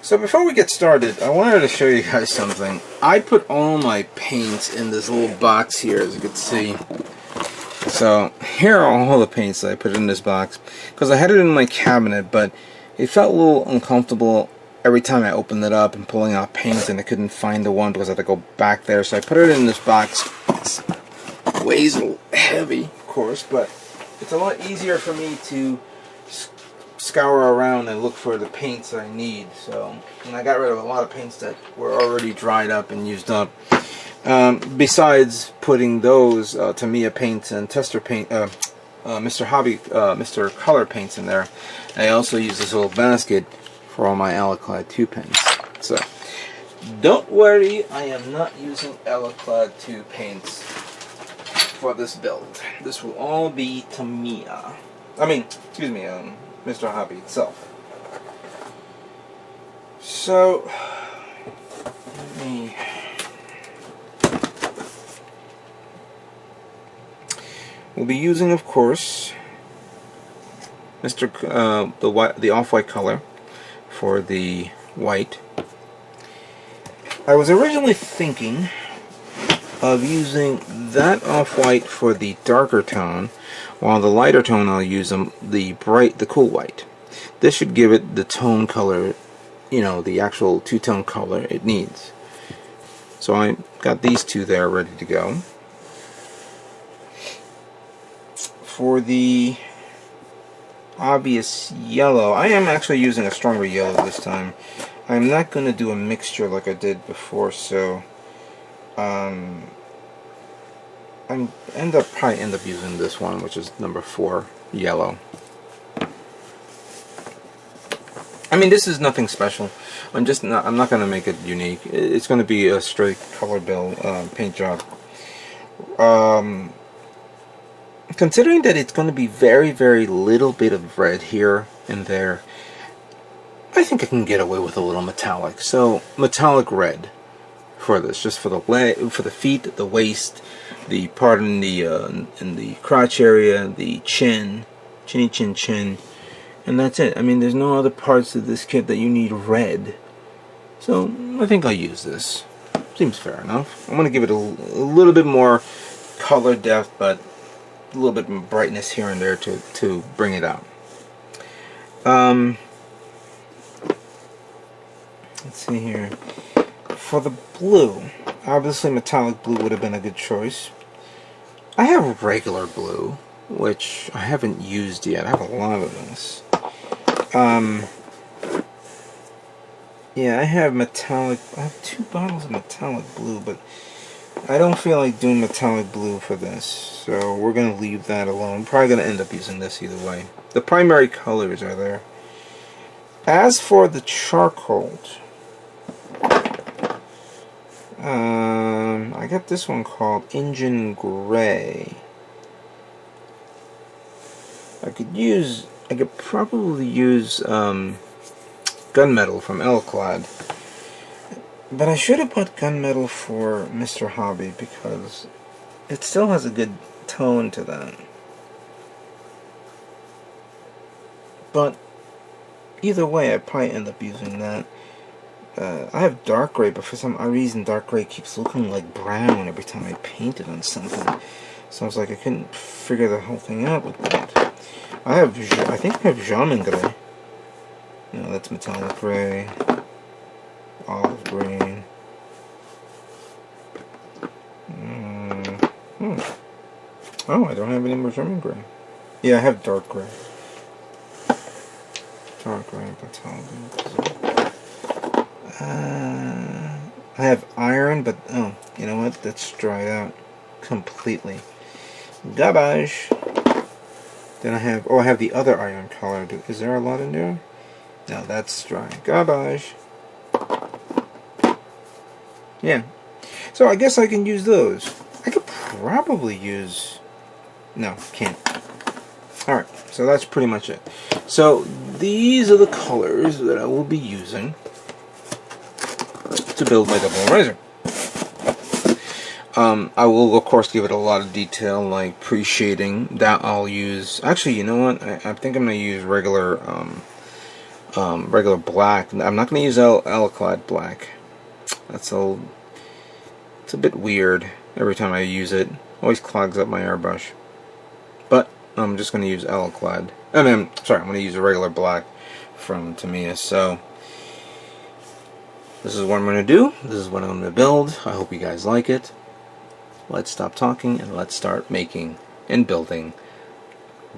So before we get started, I wanted to show you guys something. I put all my paints in this little box here, as you can see. So here are all the paints that I put in this box, because I had it in my cabinet, but it felt a little uncomfortable every time I opened it up and pulling out paints, and I couldn't find the one because I had to go back there. So I put it in this box. It weighs a little heavy, of course, but it's a lot easier for me to scour around and look for the paints I need. So, and I got rid of a lot of paints that were already dried up and used up. Besides putting those Tamiya paints and tester paint, Mr. Color paints in there, I also use this little basket for all my Alaclad 2 paints. So, don't worry, I am not using Alaclad 2 paints for this build. This will all be Tamiya. Excuse me, Mr. Hobby itself. So, we'll be using, of course, the off-white color for the white. I was originally thinking of using that off-white for the darker tone, while the lighter tone I'll use the cool white. This should give it the tone color, you know, the actual two-tone color it needs. So I got these two there ready to go. For the obvious yellow, I am actually using a stronger yellow this time. I'm not going to do a mixture like I did before, so probably end up using this one, which is number 4 yellow. I mean, this is nothing special. I'm not going to make it unique. It's going to be a straight color build paint job. Considering that it's going to be very, very little bit of red here and there, I think I can get away with a little metallic. So metallic red for this, just for the feet, the waist, the part in the crotch area, the chin, chin, and that's it. I mean, there's no other parts of this kit that you need red. So I think I'll use this. Seems fair enough. I'm going to give it a little bit more color depth, but a little bit more brightness here and there to bring it out. Let's see here. For the blue, obviously metallic blue would have been a good choice. I have regular blue, which I haven't used yet. I have a lot of this. Yeah, I have 2 bottles of metallic blue, but I don't feel like doing metallic blue for this, so we're going to leave that alone. Probably going to end up using this either way. The primary colors are there. As for the charcoal, I got this one called Engine Gray. I could probably use Gunmetal from Alaclad, but I should have put Gunmetal for Mr. Hobby because it still has a good tone to that. But either way, I'd probably end up using that. I have dark gray, but for some reason dark gray keeps looking like brown every time I paint it on something. So I was like, I couldn't figure the whole thing out with that. I think I have Jamin gray. You know, that's metallic gray, olive green. Oh, I don't have any more Jamin gray. Yeah, I have dark gray. Dark gray, metallic. I have iron, but oh, you know what? That's dried out completely. Garbage. Then I have the other iron color. Is there a lot in there? No, that's dry. Garbage. Yeah. So I guess I can use those. I could probably use... No, can't. Alright, so that's pretty much it. So these are the colors that I will be using to build my double razor. I will, of course, give it a lot of detail, like pre-shading. That I'll use... Actually, you know what? I think I'm going to use regular regular black. I'm not going to use Alclad black. It's a bit weird every time I use it. Always clogs up my airbrush. But I'm just going to use Alclad. I'm going to use a regular black from Tamiya. So this is what I'm going to do. This is what I'm going to build. I hope you guys like it. Let's stop talking and let's start making and building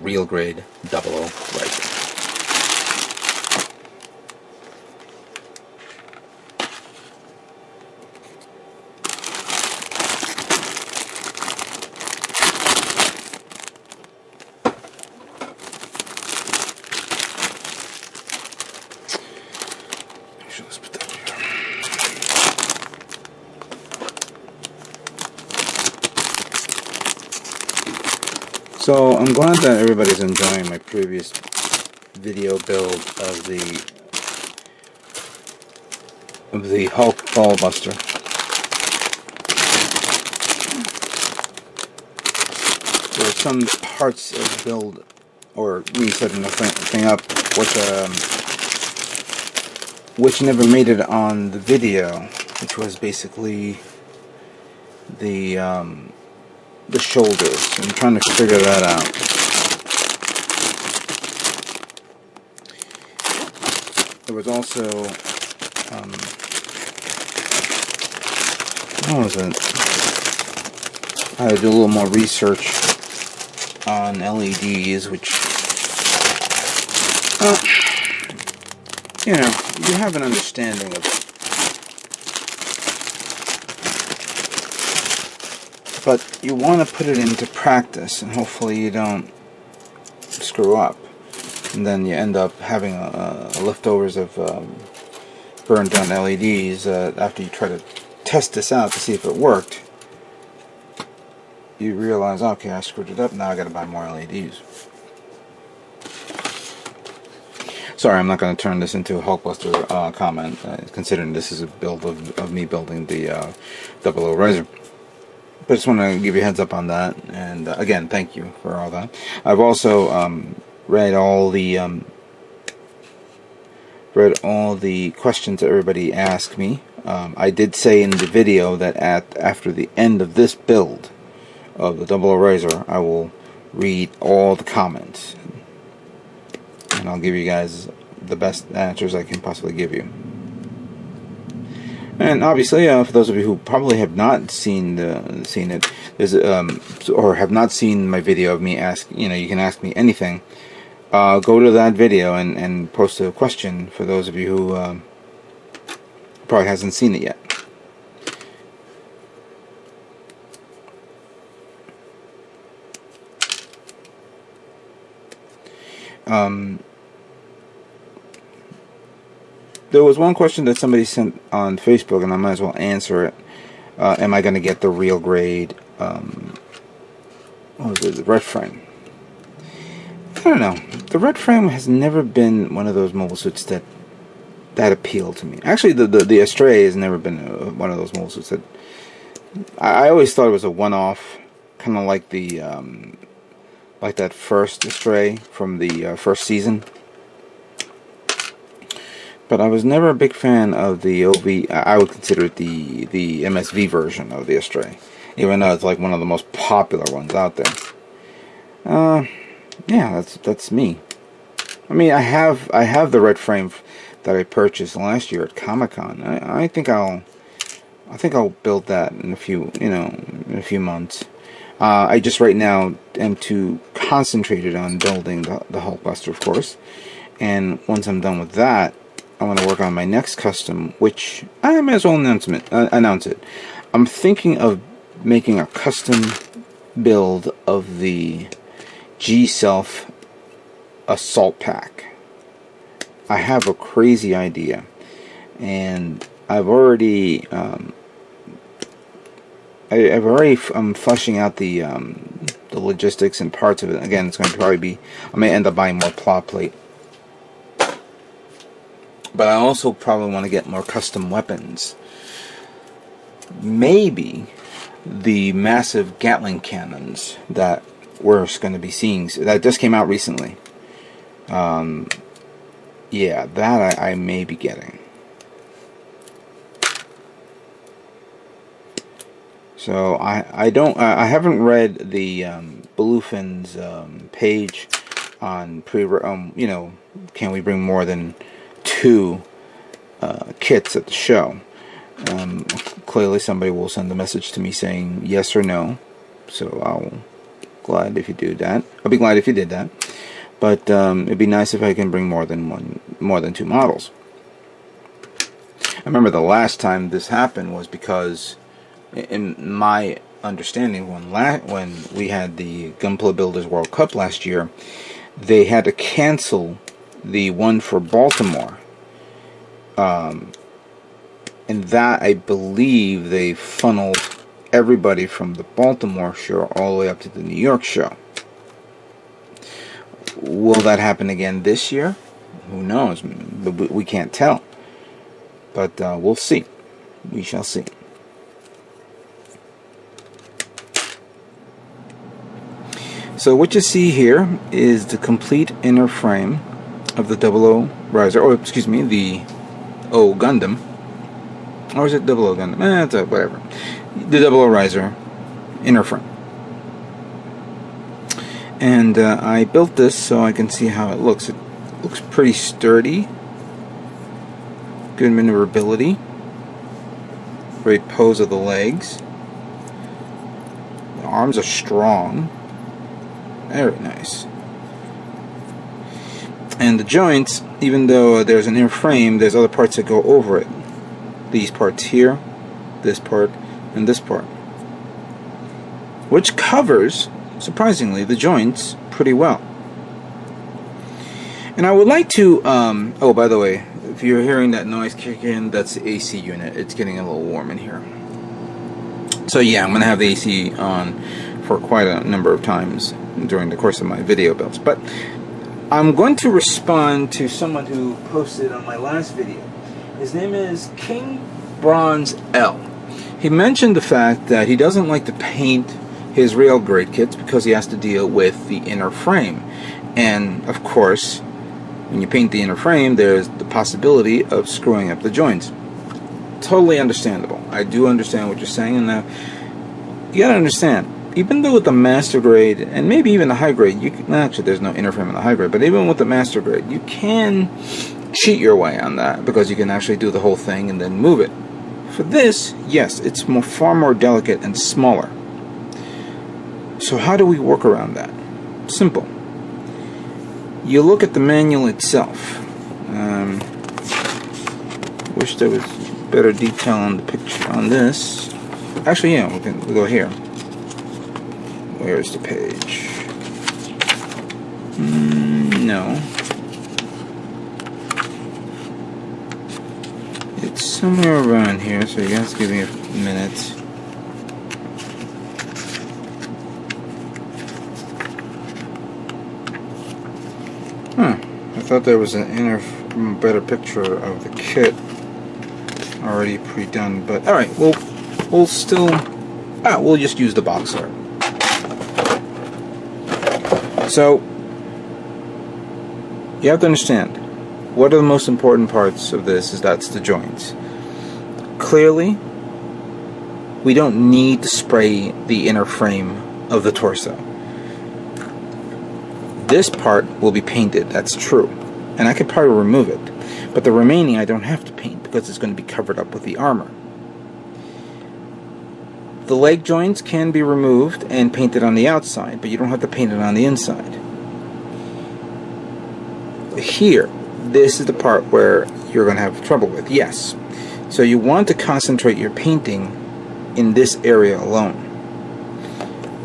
real grade 00 rifle. So I'm glad that everybody's enjoying my previous video build of the Hulkbuster. There are some parts of the build, or me setting the thing up, which never made it on the video, which was basically the shoulders. I'm trying to figure that out. There was also what was it? I had to do a little more research on LEDs, which you know, you have an understanding of. But you want to put it into practice, and hopefully you don't screw up. And then you end up having leftovers of burned down LEDs after you try to test this out to see if it worked. You realize, okay, I screwed it up, now I gotta buy more LEDs. Sorry, I'm not going to turn this into a Hulkbuster comment, considering this is a build of me building the 00 Razor. But I just want to give you a heads up on that, and again, thank you for all that. I've also read all the questions that everybody asked me. I did say in the video that after the end of this build of the 00 Razor, I will read all the comments, and I'll give you guys the best answers I can possibly give you. And obviously, for those of you who probably have not seen it, there's or have not seen my video of me you can ask me anything. Go to that video and post a question for those of you who probably hasn't seen it yet. There was one question that somebody sent on Facebook, and I might as well answer it. Am I going to get the real grade, what was it, the red frame? I don't know. The red frame has never been one of those mobile suits that appealed to me. Actually, the Astray has never been one of those mobile suits that... I always thought it was a one-off, kind of like the like that first Astray from the first season. But I was never a big fan of the OV. I would consider it the MSV version of the Astray, even though it's like one of the most popular ones out there. Yeah, that's me. I mean, I have the red frame that I purchased last year at Comic-Con. I think I'll build that in a few months. I just right now am too concentrated on building the Hulkbuster, of course. And once I'm done with that, I want to work on my next custom, which I might as well announce it. I'm thinking of making a custom build of the G-Self Assault Pack. I have a crazy idea, and I'm fleshing out the logistics and parts of it. Again, it's going to probably be, I may end up buying more plot plate. But I also probably want to get more custom weapons. Maybe the massive Gatling cannons that we're going to be seeing, that just came out recently. Yeah, that I may be getting. So I haven't read the Bluefin's page on you know, can we bring more than 2 kits at the show? Clearly somebody will send a message to me saying yes or no. So I'll glad if you do that. I'll be glad if you did that. But it'd be nice if I can bring more than 2 models. I remember the last time this happened was because, in my understanding, when we had the Gunpla Builders World Cup last year, they had to cancel the one for Baltimore. And that, I believe, they funneled everybody from the Baltimore show all the way up to the New York show. Will that happen again this year? Who knows? We can't tell. But we'll see. We shall see. So what you see here is the complete inner frame of the 00 Riser, or excuse me, the O Gundam. Or is it 00 Gundam? It's whatever. The 00 Riser inner frame. And I built this so I can see how it looks. It looks pretty sturdy. Good maneuverability. Great pose of the legs. The arms are strong. Very nice. And the joints, even though there's an inner frame, there's other parts that go over it. These parts here, this part, and this part. Which covers, surprisingly, the joints pretty well. And I would like to, oh, by the way, if you're hearing that noise kick in, that's the AC unit. It's getting a little warm in here. So yeah, I'm going to have the AC on for quite a number of times during the course of my video builds. But I'm going to respond to someone who posted on my last video. His name is King Bronze L. He mentioned the fact that he doesn't like to paint his rail grade kits because he has to deal with the inner frame. And of course, when you paint the inner frame, there's the possibility of screwing up the joints. Totally understandable. I do understand what you're saying, and now you gotta understand, even though with the master grade, and maybe even the high grade, you can, actually there's no inner frame in the high grade, but even with the master grade, you can cheat your way on that because you can actually do the whole thing and then move it. For this, yes, it's far more delicate and smaller. So how do we work around that? Simple. You look at the manual itself. Wish there was better detail on the picture on this. Actually, yeah, we'll go here. Where's the page? No. It's somewhere around here, so you guys give me a minute. I thought there was an better picture of the kit already pre-done, but alright, we'll still, we'll just use the box art. So, you have to understand, what are the most important parts of this that's the joints. Clearly, we don't need to spray the inner frame of the torso. This part will be painted, that's true, and I could probably remove it, but the remaining I don't have to paint because it's going to be covered up with the armor. The leg joints can be removed and painted on the outside, but you don't have to paint it on the inside. Here, this is the part where you're going to have trouble with, yes. So you want to concentrate your painting in this area alone.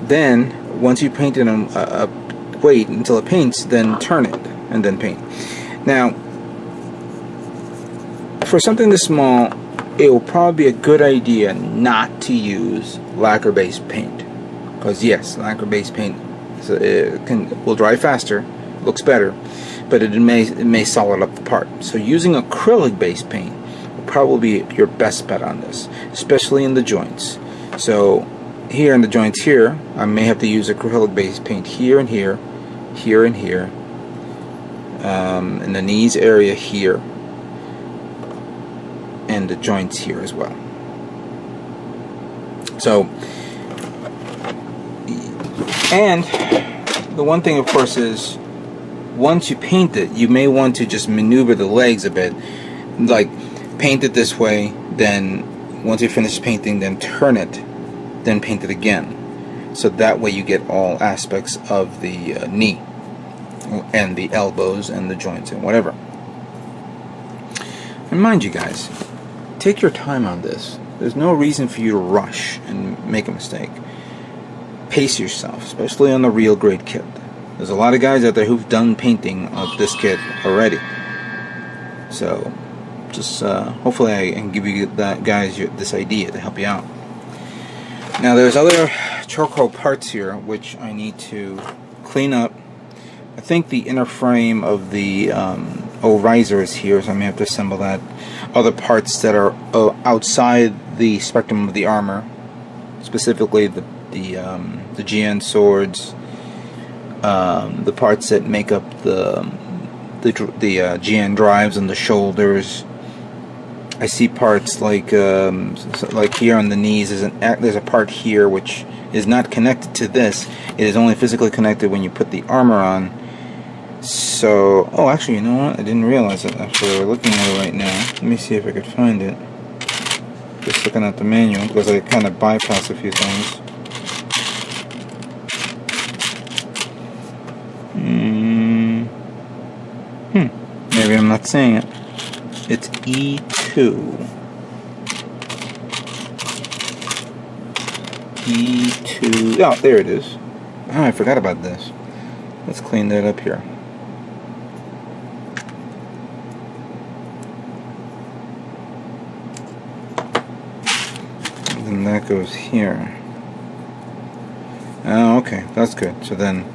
Then, once you paint it on wait until it paints, then turn it, and then paint. Now, for something this small, it will probably be a good idea not to use lacquer-based paint. Because yes, lacquer-based paint will dry faster, looks better, but it may solid up the part. So using acrylic-based paint will probably be your best bet on this, especially in the joints. So here in the joints here, I may have to use acrylic-based paint here and here, here and here, in the knees area here, and the joints here as well. So, and the one thing of course is, once you paint it, you may want to just maneuver the legs a bit, like paint it this way, then once you finish painting, then turn it, then paint it again, so that way you get all aspects of the knee and the elbows and the joints and whatever. And mind you guys, take your time on this. There's no reason for you to rush and make a mistake. Pace yourself, especially on the real grade kit. There's a lot of guys out there who've done painting of this kit already. So, just hopefully I can give you guys this idea to help you out. Now there's other charcoal parts here which I need to clean up. I think the inner frame of the riser is here, so I may have to assemble that. Other parts that are outside the spectrum of the armor, specifically the GN swords, the parts that make up the GN drives on the shoulders. I see parts like here on the knees. There's a part here which is not connected to this. It is only physically connected when you put the armor on. So, oh, actually, you know what? I didn't realize it after we're looking at it right now. Let me see if I could find it. Just looking at the manual, because I kind of bypassed a few things. Maybe I'm not saying it. It's E2. E2. Oh, there it is. Oh, I forgot about this. Let's clean that up here. And that goes here. Oh, okay, that's good. So then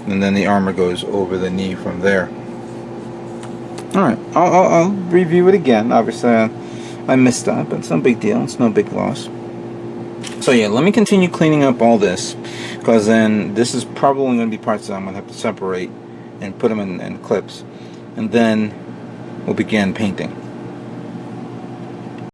the armor goes over the knee from there. All right, I'll review it again. Obviously, I missed that, but it's no big deal. It's no big loss. So yeah, let me continue cleaning up all this, because then this is probably going to be parts that I'm going to have to separate and put them in clips, and then we'll begin painting.